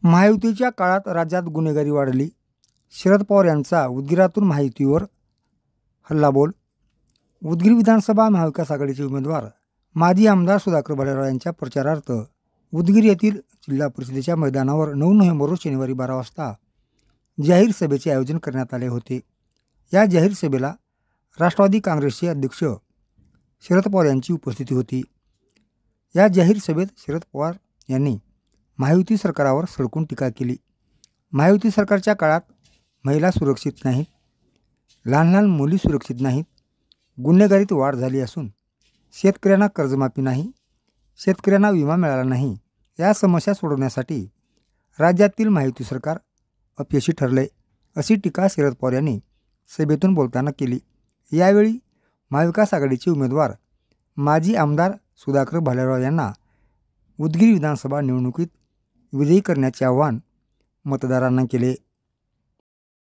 महायुतीच्या काळात राज्यात गुन्हेगारी वाढली. शरद पवार यांचा उदगीरातून महायुतीवर हल्लाबोल. उदगीर विधानसभा महाविकास आघाडीचे उमेदवार माजी आमदार सुधाकर भालेराव यांच्या प्रचारार्थ उदगीर येथील जिल्हा परिषदेच्या मैदानावर 9 नोव्हेंबर रोज शनिवारी 12 वाजता जाहीर सभेचे आयोजन करण्यात आले होते. या जाहीर सभेला राष्ट्रवादी काँग्रेसचे अध्यक्ष शरद पवार यांची उपस्थिती होती. या जाहीर सभेत शरद पवार यांनी महायुती सरकारवर सडकून टीका केली. महायुती सरकारच्या काळात महिला सुरक्षित नाहीत, लहान लहान मुली सुरक्षित नाहीत, गुन्हेगारीत वाढ झाली असून शेतकऱ्यांना कर्जमाफी नाही, शेतकऱ्यांना विमा मिळाला नाही. या समस्या सोडवण्यासाठी राज्यातील महायुती सरकार अपयशी ठरले, अशी टीका शरद पवार यांनी सभेतून बोलताना केली. यावेळी महाविकास आघाडीचे उमेदवार माजी आमदार सुधाकर भालेराव यांना उदगीर विधानसभा निवडणुकीत विजयी करण्याचे आवाहन मतदारांना केले.